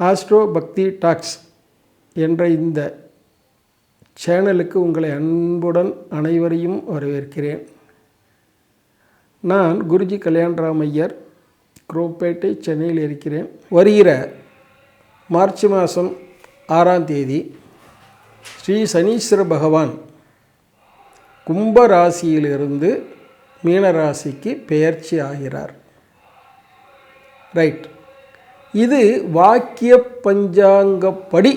Astro பக்தி tax என்ற இந்த சேனலுக்கு உங்களை அன்புடன் அனைவரையும் வரவேற்கிறேன். நான் குருஜி கல்யாண்ராம் ஐயர், குரோப்பேட்டை, சென்னையில் இருக்கிறேன். வருகிற மார்ச் மாதம் 6ஆம் தேதி ஸ்ரீ சனீஸ்வர பகவான் கும்ப ராசியிலிருந்து மீன ராசிக்கு பெயர்ச்சி ஆகிறார். ரைட். இது வாக்கிய பஞ்சாங்கப்படி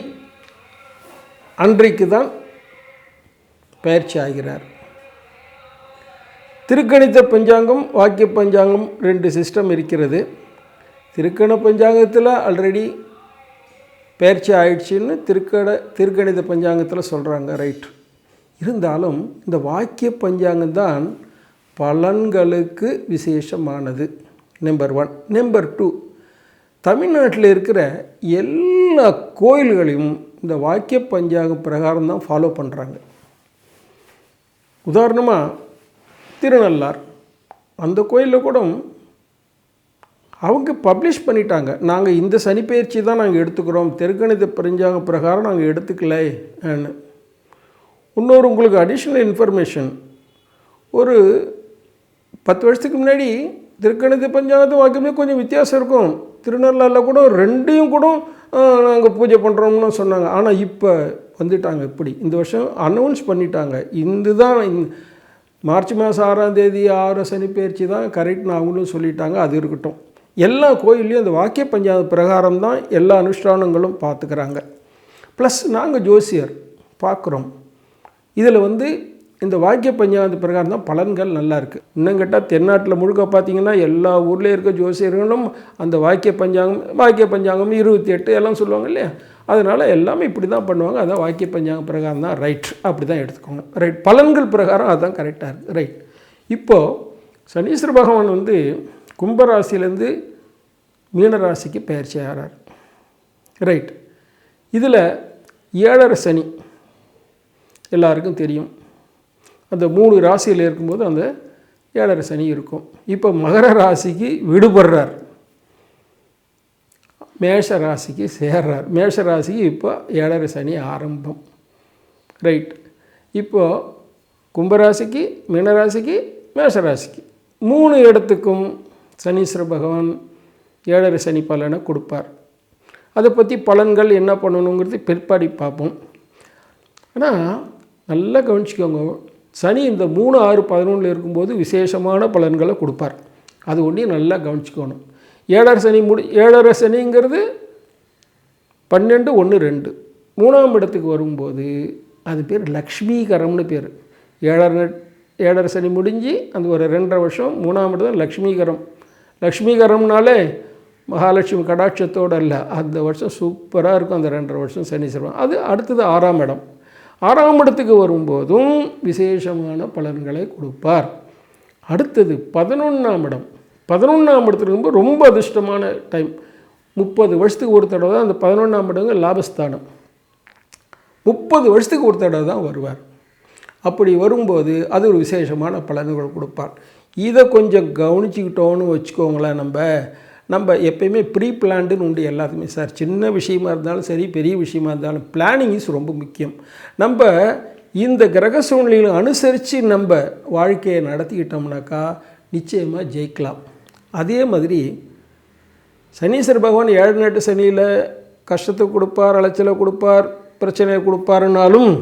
அன்றைக்கு தான் பெயர்ச்சி ஆகிறார். திருக்கணித பஞ்சாங்கம், வாக்கிய பஞ்சாங்கம் 2 சிஸ்டம் இருக்கிறது. திருக்கண பஞ்சாங்கத்தில் ஆல்ரெடி பெயர்ச்சி ஆயிடுச்சுன்னு திருக்கணித பஞ்சாங்கத்தில் சொல்கிறாங்க. ரைட். இருந்தாலும் இந்த வாக்கிய பஞ்சாங்கம் தான் பலன்களுக்கு விசேஷமானது. நம்பர் 1. நம்பர் 2, தமிழ்நாட்டில் இருக்கிற எல்லா கோயில்களையும் இந்த வாக்கிய பஞ்சாங்க பிரகாரம் தான் ஃபாலோ பண்ணுறாங்க. உதாரணமாக திருநள்ளார், அந்த கோயிலில் கூட அவங்க பப்ளிஷ் பண்ணிட்டாங்க, நாங்கள் இந்த சனிப்பெயர்ச்சி தான் நாங்கள் எடுத்துக்கிறோம், திருக்கணித பஞ்சாங்க பிரகாரம் நாங்கள் எடுத்துக்கலை. இன்னொரு உங்களுக்கு அடிஷ்னல் இன்ஃபர்மேஷன், ஒரு 10 வருஷத்துக்கு முன்னாடி திருக்கணித பஞ்சாங்கத்து வாக்கியமே கொஞ்சம் வித்தியாசம் இருக்கும். திருநள்ளாறில் கூட 2ஐயும் கூட நாங்கள் பூஜை பண்ணுறோம்னு சொன்னாங்க. ஆனால் இப்போ வந்துட்டாங்க, இப்படி இந்த வருஷம் அனௌன்ஸ் பண்ணிட்டாங்க, இதுதான் மார்ச் மாதம் 6ஆம் தேதி 6 சனிப்பெயர்ச்சி தான் கரெக்ட்னு அவங்களும் சொல்லிட்டாங்க. அது இருக்கட்டும். எல்லா கோயில்லையும் அந்த வாக்கிய பஞ்சாங்க பிரகாரம் தான் எல்லா அனுஷ்டானங்களும் பார்த்துக்கிறாங்க. ப்ளஸ் நாங்கள் ஜோசியர் பார்க்குறோம். இதில் இந்த வாக்கிய பஞ்சாங்க பிரகாரம் தான் பலன்கள் நல்லா இருக்குது. இன்னும் கேட்டால் தென்னாட்டில் முழுக்க பார்த்திங்கன்னா எல்லா ஊர்லேயும் இருக்க ஜோசியர்களும் அந்த வாக்கிய பஞ்சாங்கம் 28 எல்லாம் சொல்லுவாங்க இல்லையா, அதனால் எல்லாமே இப்படி தான் பண்ணுவாங்க. அதான் வாக்கிய பஞ்சாங்க பிரகாரம் தான் ரைட், அப்படி தான் எடுத்துக்கோங்க. ரைட். பலன்கள் பிரகாரம் அதுதான் கரெக்டாக இருக்குது. ரைட். இப்போது சனீஸ்வர பகவான் கும்பராசிலேருந்து மீனராசிக்கு பெயர்ச்சி ஆகிறார். ரைட். இதில் 7.5 சனி எல்லாருக்கும் தெரியும். அந்த 3 ராசியில் இருக்கும்போது அந்த 7.5 சனி இருக்கும். இப்போ மகர ராசிக்கு விடுபடுறார், மேஷ ராசிக்கு சேர்றார். மேஷ ராசிக்கு இப்போ 7.5 சனி ஆரம்பம். ரைட். இப்போது கும்பராசிக்கு, மீனராசிக்கு, மேஷராசிக்கு 3 இடத்துக்கும் சனீஸ்வர பகவான் 7.5 சனி பலனை கொடுப்பார். அதை பற்றி பலன்கள் என்ன பண்ணணுங்கிறது பிற்பாடி பார்ப்போம். ஆனால் நல்லா கவனிச்சிக்கோங்க, சனி இந்த 3, 6, 11 இருக்கும்போது விசேஷமான பலன்களை கொடுப்பார். அது ஒன்றையும் நல்லா கவனிச்சிக்கணும். 7.5 சனி 7.5 சனிங்கிறது 12, 1, 2 3ஆம் இடத்துக்கு வரும்போது அது பேர் லக்ஷ்மீகரம்னு பேர். 7.5 சனி முடிஞ்சு அந்த ஒரு 2.5 வருஷம் 3ஆம் இடம் தான் லக்ஷ்மீகரம். லக்ஷ்மீகரம்னாலே மகாலட்சுமி கடாட்சத்தோடு அல்ல, அந்த வருஷம் சூப்பராக இருக்கும். அந்த 2.5 வருஷம் சனீஸ்வரன். அது அடுத்தது 6ஆம் இடம். 6ஆம் இடத்துக்கு வரும்போதும் விசேஷமான பலன்களை கொடுப்பார். அடுத்தது 11ஆம் இடம். 11ஆம் இடத்துக்கு வரும்போது ரொம்ப அதிர்ஷ்டமான டைம். 30 வருஷத்துக்கு ஒரு தடவை தான் அந்த 11ஆம் இடங்க லாபஸ்தானம். 30 வருஷத்துக்கு ஒரு தடவை தான் வருவார். அப்படி வரும்போது அது ஒரு விசேஷமான பலன்கள் கொடுப்பார். இதை கொஞ்சம் கவனிச்சுக்கிட்டோன்னு வச்சுக்கோங்களேன். நம்ம எப்பயுமே ப்ரீ பிளான்டுன்னு உண்டு எல்லாத்துக்குமே. சார், சின்ன விஷயமா இருந்தாலும் சரி, பெரிய விஷயமா இருந்தாலும் பிளானிங் இஸ் ரொம்ப முக்கியம். நம்ம இந்த கிரக சூழ்நிலைகளை அனுசரித்து நம்ம வாழ்க்கையை நடத்திக்கிட்டோம்னாக்கா நிச்சயமாக ஜெயிக்கலாம். அதே மாதிரி சனீஸ்வர பகவான் 7-8 சனியில் கஷ்டத்தை கொடுப்பார், அலைச்சலை கொடுப்பார், பிரச்சனையை கொடுப்பாருனாலும்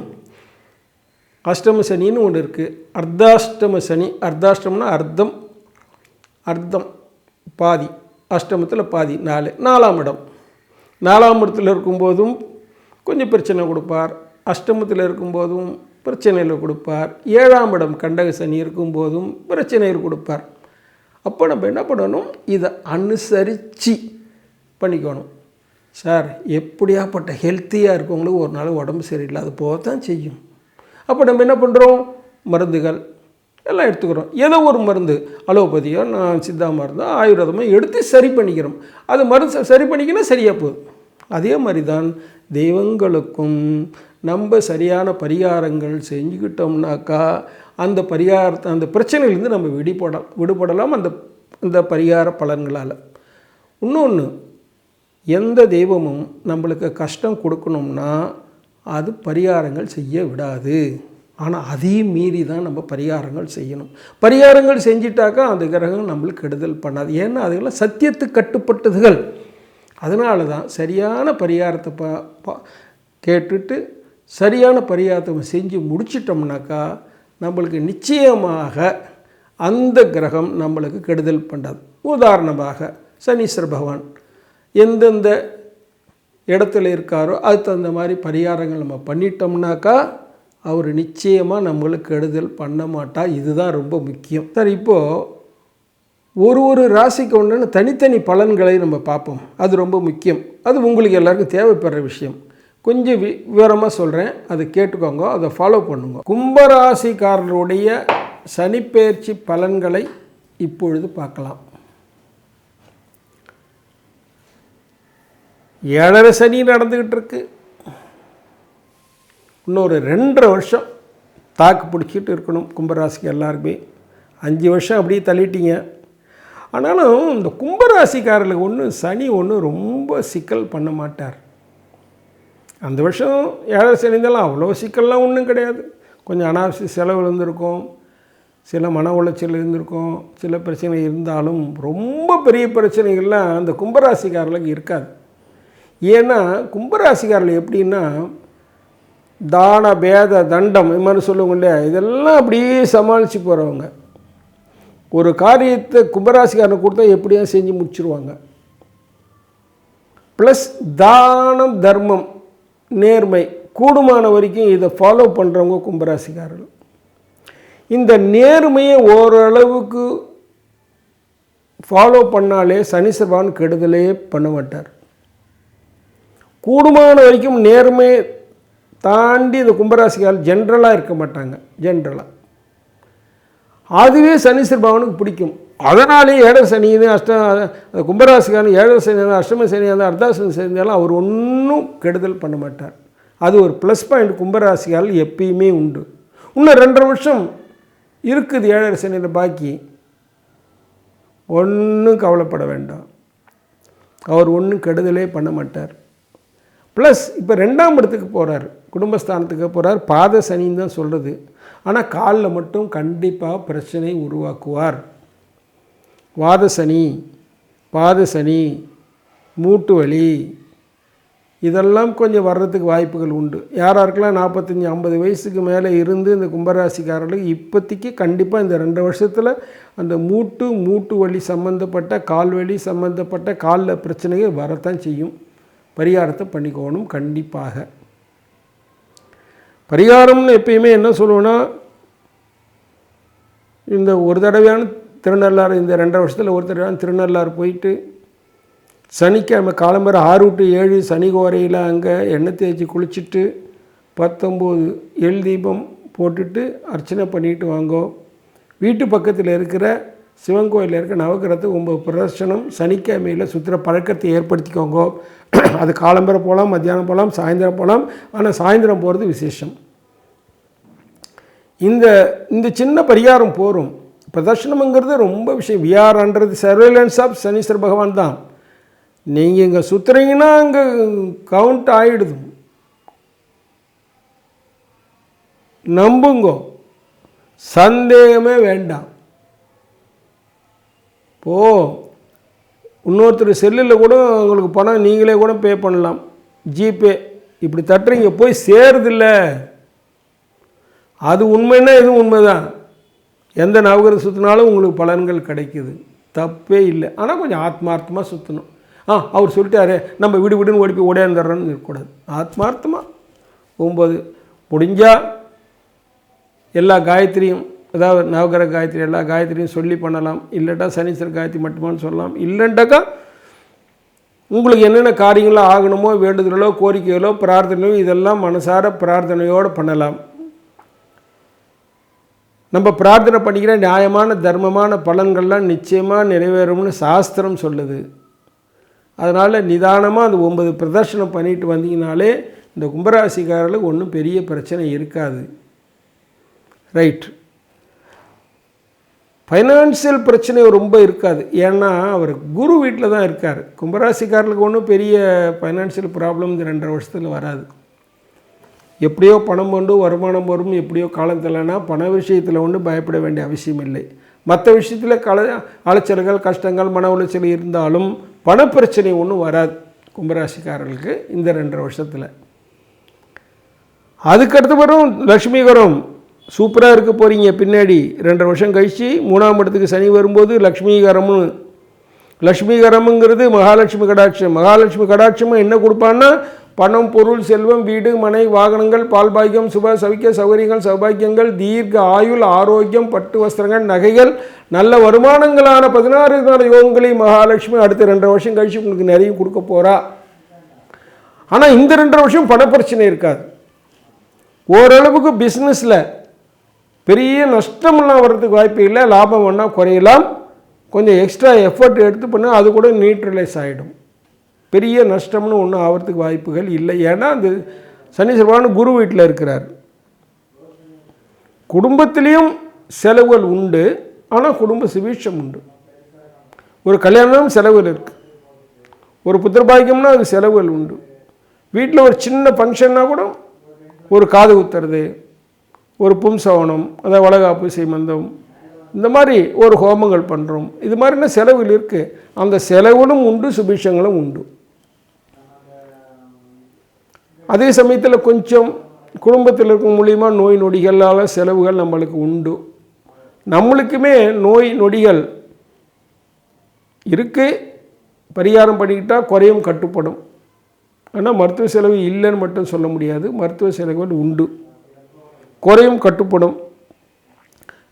அஷ்டம சனின்னு ஒன்று இருக்குது. அர்த்தாஷ்டம சனி. அர்த்தாஷ்டமம்னா அர்த்தம் பாதி, அஷ்டமத்தில் பாதி 4. 4ஆம் இடம். 4ஆம் இடத்துல இருக்கும்போதும் கொஞ்சம் பிரச்சனை கொடுப்பார், அஷ்டமத்தில் இருக்கும்போதும் பிரச்சனையில் கொடுப்பார், 7ஆம் இடம் கண்டக சனி இருக்கும்போதும் பிரச்சனைகள் கொடுப்பார். அப்போ நம்ம என்ன பண்ணணும், இதை அனுசரித்து பண்ணிக்கணும். சார், எப்படியாப்பட்ட ஹெல்த்தியாக இருக்கவங்களுக்கு ஒரு நாள் உடம்பு சரியில்லாத போக தான் செய்யும். அப்போ நம்ம என்ன பண்ணுறோம், மருந்துகள் எல்லாம் எடுத்துக்கிறோம். ஏதோ ஒரு மருந்து, அலோபதியோ சித்தா மருந்தோ ஆயுர்வேதமோ எடுத்து சரி பண்ணிக்கிறோம். அது மருந்து சரி பண்ணிக்கினா சரியாக போகுது. அதே மாதிரி தான் தெய்வங்களுக்கும் நம்ம சரியான பரிகாரங்கள் செஞ்சுக்கிட்டோம்னாக்கா அந்த பரிகாரத்தை அந்த பிரச்சனையிலேருந்து நம்ம விடுபடலாம் அந்த பரிகார பலன்களால். இன்னொன்று, எந்த தெய்வமும் நம்மளுக்கு கஷ்டம் கொடுக்கணும்னா அது பரிகாரங்கள் செய்ய விடாது. ஆனால் அதையும் மீறி தான் நம்ம பரிகாரங்கள் செய்யணும். பரிகாரங்கள் செஞ்சிட்டாக்கா அந்த கிரகம் நம்மளுக்கு கெடுதல் பண்ணாது. ஏன்னா அதுக்கெல்லாம் சத்தியத்துக்கு கட்டுப்பட்டதுகள். அதனால தான் சரியான பரிகாரத்தை கேட்டுட்டு சரியான பரிகாரத்தை செஞ்சு முடிச்சிட்டோம்னாக்கா நம்மளுக்கு நிச்சயமாக அந்த கிரகம் நம்மளுக்கு கெடுதல் பண்ணாது. உதாரணமாக சனீஸ்வர பகவான் எந்தெந்த இடத்துல இருக்காரோ அதுக்கு தகுந்த மாதிரி பரிகாரங்கள் நம்ம பண்ணிட்டோம்னாக்கா அவர் நிச்சயமாக நம்மளுக்கு கெடுதல் பண்ண மாட்டார். இதுதான் ரொம்ப முக்கியம். சரி, இப்போது ஒரு ராசிக்கு ஒன்று தனித்தனி பலன்களை நம்ம பார்ப்போம். அது ரொம்ப முக்கியம். அது உங்களுக்கு எல்லாருக்கும் தேவைப்படுற விஷயம். கொஞ்சம் விவரமாக சொல்கிறேன், அதை கேட்டுக்கோங்க, அதை ஃபாலோ பண்ணுங்க. கும்பராசிக்காரருடைய சனிப்பெயர்ச்சி பலன்களை இப்பொழுது பார்க்கலாம். 7.5 சனி நடந்துக்கிட்டு இருக்கு. இன்னொரு 2.5 வருஷம் தாக்கு பிடிச்சிட்டு இருக்கணும் கும்பராசிக்கு எல்லாருக்குமே. 5 வருஷம் அப்படியே தள்ளிட்டீங்க. ஆனாலும் இந்த கும்பராசிக்காரர்களுக்கு சனி ரொம்ப சிக்கல் பண்ண மாட்டார். அந்த வருஷம் 7.5 சனி இருந்தாலும் அவ்வளோ சிக்கல்லாம் ஒன்றும் கிடையாது. கொஞ்சம் அனாவசிய செலவு இருந்திருக்கும், சில மன உளைச்சல் இருந்திருக்கும், சில பிரச்சனை இருந்தாலும் ரொம்ப பெரிய பிரச்சனைகள்லாம் அந்த கும்பராசிக்காரர்களுக்கு இருக்காது. ஏன்னா கும்பராசிக்காரர்கள் எப்படின்னா தான பேத தண்டம் இது மாதிரி சொல்லுவாங்க இல்லையா, இதெல்லாம் அப்படியே சமாளித்து போகிறவங்க. ஒரு காரியத்தை கும்பராசிக்காரனை கொடுத்தா எப்படியா செஞ்சு முடிச்சிருவாங்க. ப்ளஸ் தானம் தர்மம் நேர்மை கூடுமான வரைக்கும் இதை ஃபாலோ பண்ணுறவங்க கும்பராசிக்காரர்கள். இந்த நேர்மையை ஓரளவுக்கு ஃபாலோ பண்ணாலே சனீஸ்வர பகவான் கெடுதலே பண்ண மாட்டார். கூடுமான வரைக்கும் நேர்மையை தாண்டி இந்த கும்பராசிக்காரர்கள் ஜென்ரலாக இருக்க மாட்டாங்க. ஜென்ரலாக அதுவே சனீஸ்வர பகவானுக்கு பிடிக்கும். அதனாலே 7.5 சனி கும்பராசிக்காரன் 7.5 சனி அஷ்டம சனி அர்த்தாசனி செஞ்சாலும் அவர் ஒன்றும் கெடுதல் பண்ண மாட்டார். அது ஒரு ப்ளஸ் பாயிண்ட் கும்பராசிக்காரர்கள் எப்பயுமே உண்டு. இன்னும் 2.5 வருஷம் இருக்குது 7.5 சனியில் பாக்கி. ஒன்றும் கவலைப்பட வேண்டாம், அவர் ஒன்றும் கெடுதலே பண்ண மாட்டார். ப்ளஸ் இப்போ 2ஆம் இடத்துக்கு போகிறார், குடும்பஸ்தானத்துக்கு போகிறார். பாத சனின்னு தான் சொல்கிறது. ஆனால் காலில் மட்டும் கண்டிப்பாக பிரச்சனை உருவாக்குவார். வாத சனி, பாத சனி, மூட்டு வலி இதெல்லாம் கொஞ்சம் வர்றதுக்கு வாய்ப்புகள் உண்டு. யாராருக்கெல்லாம் 45-50 வயசுக்கு மேலே இருந்து இந்த கும்பராசிக்காரர்களுக்கு இப்போதைக்கு கண்டிப்பாக இந்த 2 வருஷத்தில் அந்த மூட்டு வலி சம்மந்தப்பட்ட கால் வலி சம்மந்தப்பட்ட காலில் பிரச்சனைகள் வரத்தான் செய்யும். பரிகாரத்தை பண்ணிக்கோணும். கண்டிப்பாக பரிகாரம்னு எப்பயுமே என்ன சொல்லுவோன்னா, இந்த ஒரு தடவையான திருநள்ளாறு, இந்த 2.5 வருஷத்தில் ஒரு தடவையான திருநள்ளாறு போயிட்டு சனிக்கிழமை காலம்பரை 6 to 7 சனி கோரையில் அங்கே எண்ணெய் தேய்ச்சி குளிச்சுட்டு 19 எள் தீபம் போட்டுட்டு அர்ச்சனை பண்ணிட்டு வாங்கோ. வீட்டு பக்கத்தில் இருக்கிற சிவன் கோயிலில் இருக்க நவகிரகத்துக்கு 9 பிரதர்ஷனம் சனிக்கிழமையில் சுற்றுற பழக்கத்தை ஏற்படுத்திக்கோங்க. அது காலம்பரை போகலாம், மத்தியானம் போகலாம், சாயந்தரம் போகலாம். ஆனால் சாயந்தரம் போகிறது விசேஷம். இந்த சின்ன பரிகாரம் போகும். பிரதர்ஷனம்ங்கிறது ரொம்ப விஷயம். விஆர்ன்றது சர்வேலன்ஸ் ஆஃப் சனீஸ்வர பகவான் தான். நீங்கள் இங்கே சுற்றுறீங்கன்னா அங்கே கவுண்ட் ஆகிடுது. நம்புங்கோ, சந்தேகமே வேண்டாம். இன்னொருத்தர் செல்லில் கூட உங்களுக்கு பணம் நீங்களே கூட பே பண்ணலாம். ஜிபே இப்படி தட்டுறீங்க, போய் சேருதில்ல. அது உண்மைன்னா எதுவும் உண்மைதான். எந்த நவகிரகம் சுற்றினாலும் உங்களுக்கு பலன்கள் கிடைக்குது, தப்பே இல்லை. ஆனால் கொஞ்சம் ஆத்மார்த்தமாக சுற்றணும். அவர் சொல்லிட்டாரு நம்ம விடுன்னு ஓடி போய் ஓடியாந்துடுறோன்னு இருக்கக்கூடாது. ஆத்மார்த்தமாக 9 முடிஞ்சால் எல்லா காயத்ரியும், அதாவது நவகிரக காயத்ரி எல்லா காயத்ரியும் சொல்லி பண்ணலாம். இல்லைட்டா சனீஸ்வர காயத்ரி மட்டுமான்னு சொல்லலாம். இல்லைண்டாக்கா உங்களுக்கு என்னென்ன காரியங்களாக ஆகணுமோ, வேண்டுதலோ கோரிக்கைகளோ பிரார்த்தனையோ இதெல்லாம் மனசார பிரார்த்தனையோடு பண்ணலாம். நம்ம பிரார்த்தனை பண்ணிக்கிற நியாயமான தர்மமான பலன்கள்லாம் நிச்சயமாக நிறைவேறும்னு சாஸ்திரம் சொல்லுது. அதனால் நிதானமாக அந்த 9 பிரதர்ஷனம் பண்ணிட்டு வந்தீங்கனாலே இந்த கும்பராசிக்காரர்களுக்கு ஒன்றும் பெரிய பிரச்சனை இருக்காது. ரைட். ஃபைனான்சியல் பிரச்சனை ரொம்ப இருக்காது. ஏன்னா அவர் குரு வீட்டில் தான் இருக்கார். கும்பராசிக்காரர்களுக்கு ஒன்றும் பெரிய ஃபைனான்சியல் ப்ராப்ளம் இந்த 2.5 வருஷத்தில் வராது. எப்படியோ பணம் கொண்டு வருமானம் வரும், எப்படியோ காலம் தள்ளனா பண விஷயத்தில் ஒன்றும் பயப்பட வேண்டிய அவசியம் இல்லை. மற்ற விஷயத்தில் அலைச்சல்கள், கஷ்டங்கள், மன உளைச்சல் இருந்தாலும் பணப்பிரச்சனை ஒன்றும் வராது கும்பராசிக்காரர்களுக்கு இந்த 2.5 வருஷத்தில். அதுக்கடுத்து வரும் லக்ஷ்மிகரம். சூப்பராக இருக்க போகிறீங்க. பின்னாடி 2.5 வருஷம் கழித்து 3ஆம் இடத்துக்கு சனி வரும்போது லக்ஷ்மிகரம்ங்கிறது மகாலட்சுமி கடாட்சம். மகாலட்சுமி கடாட்சமும் என்ன கொடுப்பான்னா பணம், பொருள், செல்வம், வீடு, மனை, வாகனங்கள், பால்பாக்கியம், சுப சவிக்க சௌகரியங்கள், சௌபாக்கியங்கள், தீர்க்க ஆயுள், ஆரோக்கியம், பட்டு வஸ்திரங்கள், நகைகள், நல்ல வருமானங்களான 16 யோகங்களை மகாலட்சுமி அடுத்த 2.5 வருஷம் கழித்து உங்களுக்கு நிறைய கொடுக்க போகிறா. ஆனால் இந்த 2.5 வருஷம் பணப்பிரச்சனை இருக்காது. ஓரளவுக்கு பிஸ்னஸில் பெரிய நஷ்டமெல்லாம் வர்றதுக்கு வாய்ப்பு இல்லை. லாபம் வேணால் குறையலாம். கொஞ்சம் எக்ஸ்ட்ரா எஃபர்ட் எடுத்து பண்ணால் அது கூட நியூட்ரலைஸ் ஆகிடும். பெரிய நஷ்டம்னு ஒன்றும் ஆகிறதுக்கு வாய்ப்புகள் இல்லை. ஏன்னா அந்த சனீஸ்வரன் குரு வீட்டில் இருக்கிறார். குடும்பத்திலையும் செலவுகள் உண்டு, ஆனால் குடும்ப சுபீட்சம் உண்டு. ஒரு கல்யாணம் செலவுகள் இருக்குது, ஒரு புத்திரபாக்கியம்னா அது செலவுகள் உண்டு. வீட்டில் ஒரு சின்ன ஃபங்க்ஷன்னா கூட ஒரு காது குத்துறது, ஒரு பும்சவனம், அதாவது வளகாப்பு, சீமந்தம், இந்த மாதிரி ஒரு ஹோமங்கள் பண்ணுறோம். இது மாதிரினா செலவுகள் இருக்குது. அந்த செலவுகளும் உண்டு, சுபீட்சங்களும் உண்டு. அதே சமயத்தில் கொஞ்சம் குடும்பத்தில் இருக்கும் மூலிமா நோய் நொடிகளால் செலவுகள் நம்மளுக்கு உண்டு. நம்மளுக்குமே நோய் நொடிகள் இருக்குது, பரிகாரம் பண்ணிக்கிட்டால் குறையும், கட்டுப்படும். ஆனால் மருத்துவ செலவு இல்லைன்னு மட்டும் சொல்ல முடியாது. மருத்துவ செலவுகள் உண்டு, குறையும், கட்டுப்படும்.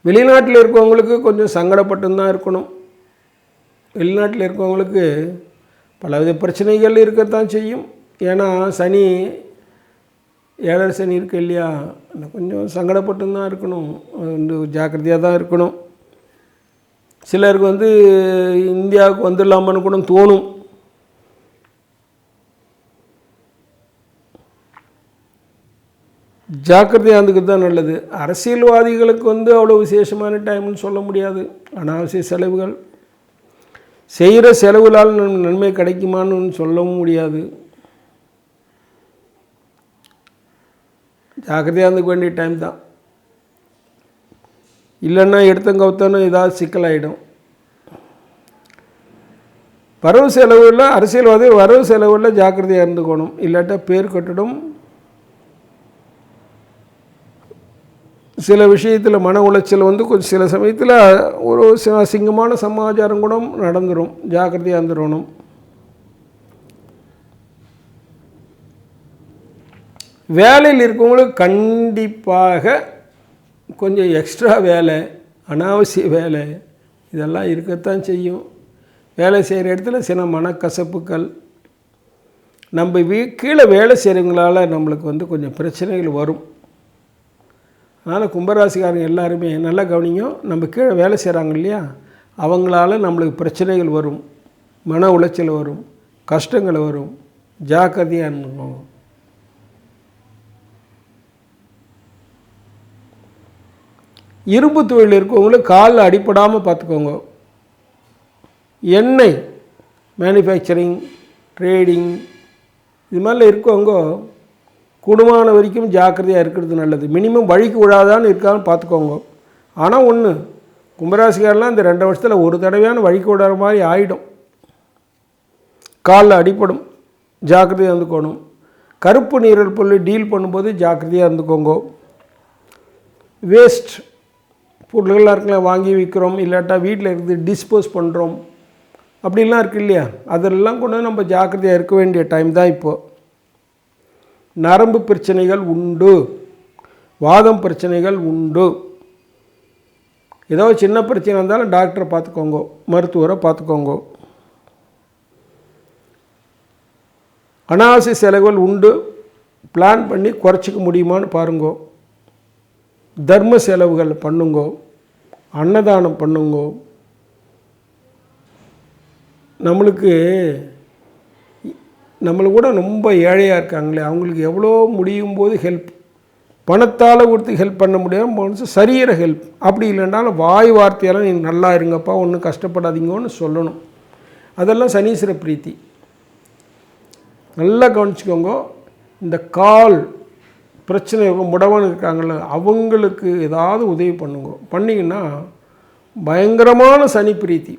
வெளிநாட்டில் இருக்கவங்களுக்கு கொஞ்சம் சங்கடப்பட்டுதான் இருக்கணும். வெளிநாட்டில் இருக்கவங்களுக்கு பலவித பிரச்சனைகள் இருக்கத்தான் செய்யும். ஏன்னா சனி 7 சனி இருக்கு இல்லையா, கொஞ்சம் சங்கடப்பட்டுதான் இருக்கணும், ஜாக்கிரதையாக தான் இருக்கணும். சிலருக்கு இந்தியாவுக்கு வந்துடலாமான்னு கூட தோணும். ஜாக்கிரதையாக இருந்துக்கிறது தான் நல்லது. அரசியல்வாதிகளுக்கு அவ்வளோ விசேஷமான டைம்னு சொல்ல முடியாது. அனாவசிய செலவுகள், செய்கிற செலவுகளால் நன்மை கிடைக்குமான்னு சொல்லவும் முடியாது. ஜாக்கிரதையாக இருந்துக்க வேண்டிய டைம் தான். இல்லைன்னா எடுத்தங்கவுத்தானோ ஏதாவது சிக்கலாகிடும். வரவு செலவுகளில் அரசியல்வாதி வரவு செலவுகளில் ஜாக்கிரதையாக இருந்துக்கணும். இல்லாட்டா பேர் கட்டிடும். சில விஷயத்தில் மன உளைச்சல் கொஞ்சம் சில சமயத்தில் ஒரு அசிங்கமான சமாச்சாரம் கூட நடந்துடும். ஜாக்கிரதையாக இருந்துடணும். வேலையில் இருக்கவங்களுக்கு கண்டிப்பாக கொஞ்சம் எக்ஸ்ட்ரா வேலை, அனாவசிய வேலை இதெல்லாம் இருக்கத்தான் செய்யும். வேலை செய்கிற இடத்துல சில மனக்கசப்புகள், நம்ம கீழே வேலை செய்கிறவங்களால நம்மளுக்கு கொஞ்சம் பிரச்சனைகள் வரும். அதனால் கும்பராசிக்காரங்க எல்லாருமே நல்லா கவனிங்க. நம்ம கீழே வேலை செய்கிறாங்க இல்லையா, அவங்களால நம்மளுக்கு பிரச்சனைகள் வரும், மன உளைச்சல் வரும், கஷ்டங்கள் வரும். ஜாக்கிரதையாக இருக்கணும். இரும்பு தொழில் இருக்கவங்களுக்கு காலில் அடிப்படாமல் பார்த்துக்கோங்க. எண்ணெய் மேனுஃபேக்சரிங், ட்ரேடிங் இது மாதிரிலாம் இருக்கவங்க குடும்பமான வரைக்கும் ஜாக்கிரதையாக இருக்கிறது நல்லது. மினிமம் வழிக்கு விழாதான்னு இருக்கான்னு பார்த்துக்கோங்க. ஆனால் ஒன்று, கும்பராசிக்காரெலாம் இந்த 2 வருஷத்தில் ஒரு தடவையான வழிக்கு விடாத மாதிரி ஆகிடும். காலில் அடிப்படும், ஜாக்கிரதையாக இருந்துக்கணும். கருப்பு நீரல் பொருள் டீல் பண்ணும்போது ஜாக்கிரதையாக இருந்துக்கோங்க. வேஸ்ட் பொருள்கள்லாம் இருக்கலாம், வாங்கி விற்கிறோம், இல்லாட்டா வீட்டில் இருந்து டிஸ்போஸ் பண்ணுறோம், அப்படிலாம் இருக்குது இல்லையா, அதெல்லாம் கொண்டு நம்ம ஜாக்கிரதையாக இருக்க வேண்டிய டைம் தான் இப்போது. நரம்பு பிரச்சனைகள் உண்டு, வாதம் பிரச்சனைகள் உண்டு. ஏதோ சின்ன பிரச்சனை இருந்தாலும் டாக்டரை பார்த்துக்கோங்க, மருத்துவரை பார்த்துக்கோங்க. அனாவசிய செலவுகள் உண்டு, பிளான் பண்ணி குறைச்சிக்க முடியுமான்னு பாருங்க. தர்ம செலவுகள் பண்ணுங்க, அன்னதானம் பண்ணுங்க. நம்மளுக்கு கூட ரொம்ப ஏழையாக இருக்காங்களே, அவங்களுக்கு எவ்வளோ முடியும் போது ஹெல்ப் பணத்தால் கொடுத்து ஹெல்ப் பண்ண முடியாமல் போனது சரீர ஹெல்ப். அப்படி இல்லைன்னாலும் வாய் வார்த்தையெல்லாம் நீங்கள் நல்லா இருங்கப்பா, ஒன்றும் கஷ்டப்படாதீங்கன்னு சொல்லணும். அதெல்லாம் சனீஸ்வர பிரீத்தி. நல்லா கவனிச்சுக்கோங்க. இந்த கால் பிரச்சனை முடவன் இருக்காங்கள, அவங்களுக்கு ஏதாவது உதவி பண்ணுங்க. பண்ணிங்கன்னா பயங்கரமான சனி பிரீத்தி.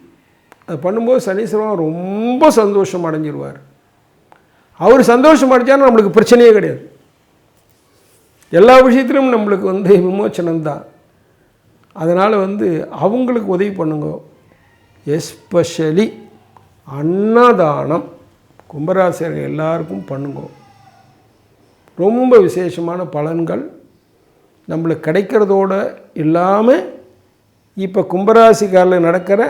அது பண்ணும்போது சனீஸ்வரன் ரொம்ப சந்தோஷம் அடைஞ்சிருவார். அவர் சந்தோஷம் அடைஞ்சாலும் நம்மளுக்கு பிரச்சனையே கிடையாது. எல்லா விஷயத்திலும் நம்மளுக்கு விமோச்சனம்தான். அதனால் அவங்களுக்கு உதவி பண்ணுங்க. எஸ்பெஷலி அன்னதானம் கும்பராசிரியர் எல்லாருக்கும் பண்ணுங்க. ரொம்ப விசேஷமான பலன்கள் நம்மளுக்கு கிடைக்கிறதோடு இல்லாமல் இப்போ கும்பராசிக்காரில் நடக்கிற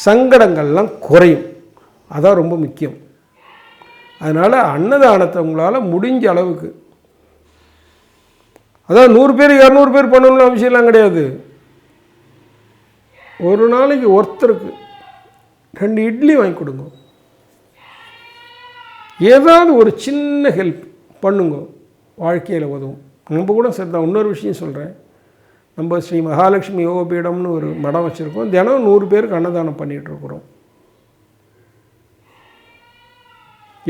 சங்கடங்கள்லாம் குறையும். அதான் ரொம்ப முக்கியம். அதனால் அன்னதானத்தை உங்களால் முடிஞ்ச அளவுக்கு, அதான் 100 பேர் 200 பேர் பண்ணணும்னு அவசியம்லாம் கிடையாது. ஒரு நாளைக்கு ஒருத்தருக்கு 2 இட்லி வாங்கி கொடுங்க. ஏதாவது ஒரு சின்ன ஹெல்ப் பண்ணுங்க, வாழ்க்கையில் உதவும். நம்ம கூட சரிதான். இன்னொரு விஷயம் சொல்கிறேன். நம்ம ஸ்ரீ மகாலட்சுமி யோகபீடம்னு ஒரு மடம் வச்சுருக்கோம். தினம் 100 பேருக்கு அன்னதானம் பண்ணிகிட்ருக்குறோம்.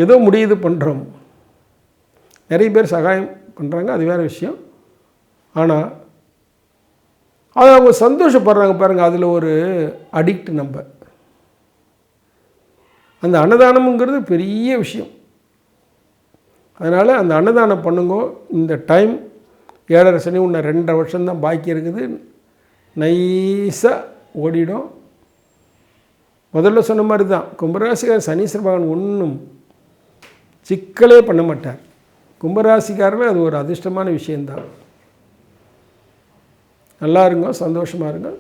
ஏதோ முடியுது பண்ணுறோம். நிறைய பேர் சகாயம் பண்ணுறாங்க, அது வேறு விஷயம். ஆனால் அது அவங்க சந்தோஷப்படுறாங்க பாருங்கள், அதில் ஒரு அடிக்ட். நம்ம அந்த அன்னதானம்ங்கிறது பெரிய விஷயம். அதனால் அந்த அன்னதானம் பண்ணுங்க. இந்த டைம் 7.5 சனி இன்னும் 2.5 வருஷம்தான் பாக்கி இருக்குது. நைஸாக ஓடிடும். முதல்ல சொன்ன மாதிரி தான், கும்பராசிக்கார் சனீஸ்வர பகவான் ஒன்றும் சிக்கலே பண்ண மாட்டார். கும்பராசிக்காரில் அது ஒரு அதிர்ஷ்டமான விஷயந்தான். நல்லா இருங்க, சந்தோஷமாக இருங்க.